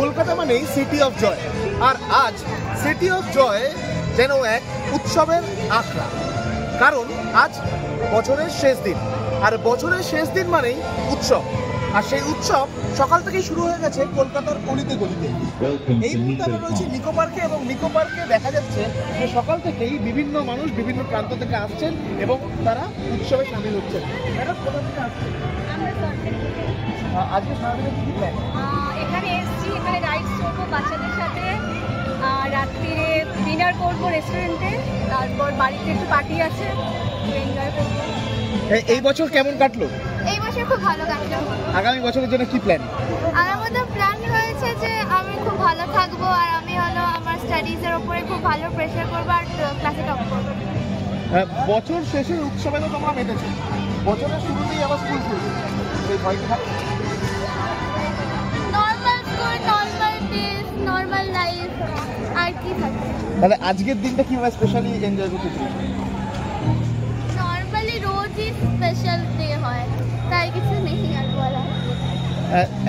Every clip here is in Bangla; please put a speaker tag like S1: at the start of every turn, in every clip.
S1: কলকাতা মানেই সিটি অফ জয়, আর আজ সিটি অফ জয় যেন এক উৎসবের আখড়া। কারণ আজ বছরের শেষ দিন, আর বছরের শেষ দিন মানেই উৎসব। আর সেই উৎসব সকাল থেকেই শুরু হয়ে গেছে কলকাতার গলিতে গলিতে। এই মুহূর্তে আমরা রয়েছি নিকো পার্কে, এবং নিকো পার্কে দেখা যাচ্ছে যে সকাল থেকেই বিভিন্ন মানুষ বিভিন্ন প্রান্ত থেকে আসছেন এবং তারা উৎসবে সামিল হচ্ছেন। ম্যাডাম, কোথা থেকে আসছেন? আজকে সারাদিনের কি প্ল্যান?
S2: এখানে এসেছি, এখানে রাইডস করবো বাচ্চাদের সাথে, রাত্রিরে ডিনার করবো রেস্টুরেন্টে, তারপর বাড়িতে একটু পার্টি আছে, এনজয় করবো।
S1: এই বছর কেমন কাটলো?
S2: এই বছর খুব ভালো কাটলো।
S1: আগামী বছরের জন্য কি প্ল্যান?
S2: আমার মধ্যে প্ল্যান রয়েছে যে আমি খুব ভালো থাকবো, আর আমি হলো আমার স্টাডিজের ওপরে খুব ভালো প্রেশার করবো, আর ক্লাসে টপ করবো।
S1: বছর শেষের উৎসবে তো তোমরা মেতেছো, বছরের শুরুতেই আবার স্কুল খুলবে, সেই ভয়টা থাকবে?
S2: Normal school, normal days, normal life, আর কি থাকবে।
S1: তাহলে আজকের দিনটা কিভাবে স্পেশালি এনজয় করতে চাই?
S2: নর্মালি রোজই স্পেশাল ডে হয়, তাই কিছু নেই আর বলা।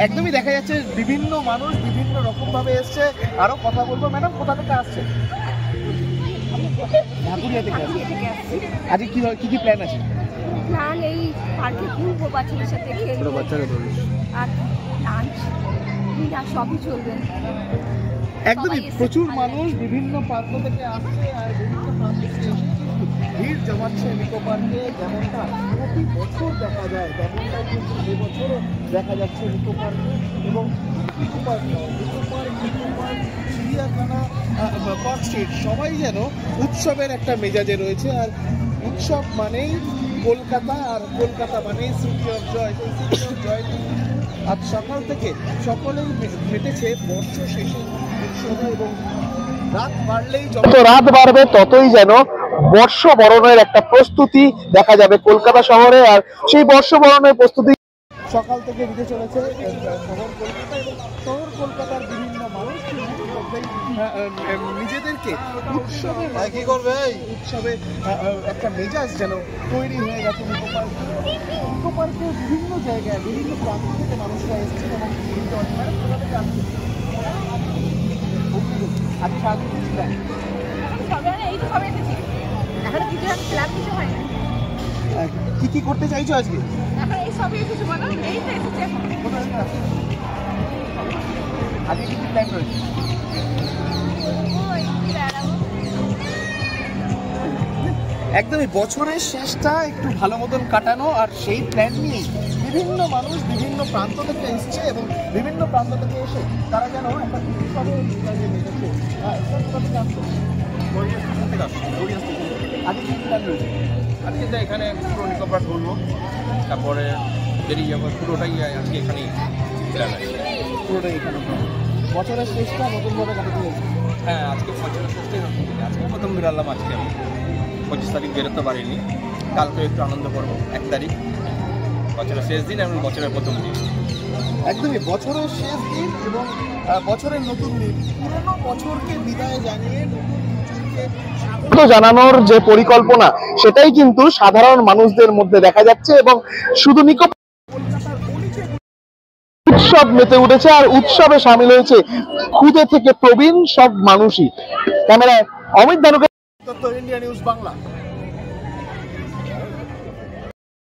S1: একদমই দেখা যাচ্ছে বিভিন্ন মানুষ বিভিন্ন রকম ভাবে এসছে। আরো কথা বলবো। ম্যাডাম, কোথা থেকে আসছে? ঢাকুরিয়া থেকে আসছে। আজকে কি কি প্ল্যান আছে?
S2: প্ল্যান এই পার্কে ঘুরবো, বাচ্চাদের সাথে খেলবো, আর লাঞ্চ ডিনার সবই চলবে।
S1: একদমই প্রচুর মানুষ বিভিন্ন প্রান্ত থেকে আসছে, আর বিভিন্ন প্রান্ত থেকে এসে ভিড় জমাচ্ছে নিকো পার্কে। যেমনটা প্রতি বছর দেখা যায়, তেমনটা কিন্তু এবছরও দেখা যাচ্ছে নিকো পার্কে। এবং নিকো পার্ক, চিড়িয়াখানা, পার্ক স্ট্রিট, সবাই যেন উৎসবের একটা মেজাজে রয়েছে। আর উৎসব মানেই কলকাতা, আর কলকাতা মানেই সিটি অফ জয়। সেই সিটি অফ জয় আজ সকাল থেকে সকলেই মেতেছে বর্ষ শেষে উৎসবে, এবং রাত বাড়লেই যত রাত বাড়বে ততই যেন বর্ষ বরণের একটা প্রস্তুতি দেখা যাবে কলকাতা শহরে। আর সেই বর্ষ বরণের প্রস্তুতি সকাল থেকে দিতে চলেছে শহর কলকাতা, এবং শহর কলকাতার বিভিন্ন মানুষ নিজেদেরকে উৎসবে কি করবে, উৎসবে একটা মেজাজ যেন তৈরি হয়ে গেছে নিকো পার্কে। নিকো পার্কে বিভিন্ন জায়গায় বিভিন্ন প্রান্ত থেকে মানুষরা এসেছেন এবং আজকে সারাদিন কি কি করতে চাইছো আজকে? আজকে কি প্ল্যান রয়েছে? একদমই বছরের শেষটা একটু ভালো মতন কাটানো, আর সেই প্ল্যান নিয়েই বিভিন্ন মানুষ বিভিন্ন প্রান্ত থেকে এসছে, এবং বিভিন্ন প্রান্ত থেকে এসে তারা যেন একটা উৎসবে মেতেছে। আজকে কি প্ল্যান রয়েছে?
S3: আজকে তো এখানে পুরো নিকো পার্ক ঘুরবো, তারপরে বেরিয়ে যাবো। পুরোটাই আজকে এখানেই প্ল্যান আছে।
S1: পুরোটাই এখানে বছরের শেষটা নতুনভাবে কাটাতে হয়েছে।
S3: হ্যাঁ, আজকে বছরের শেষটাই নতুন। আজকে প্রথম বেরোলাম, আজকে আমি 25 তারিখ বেরোতে পারিনি, কালকে একটু আনন্দ করবো। 1 তারিখ বছরের শেষ দিন এবং বছরের প্রথম দিন।
S1: একদমই বছরের শেষ দিন এবং বছরের নতুন দিন, পুরনো বছরকে বিদায় জানিয়ে নতুন বছরকে জানানোর যে পরিকল্পনা, সেটাই কিন্তু সাধারণ মানুষদের মধ্যে দেখা যাচ্ছে। এবং শুধু নিকো উৎসব মেতে উঠেছে, আর উৎসবে সামিল হয়েছে খুদে থেকে প্রবীণ সব মানুষই। ক্যামেরায় অমিত দানুকে, ইন্ডিয়া নিউজ বাংলা।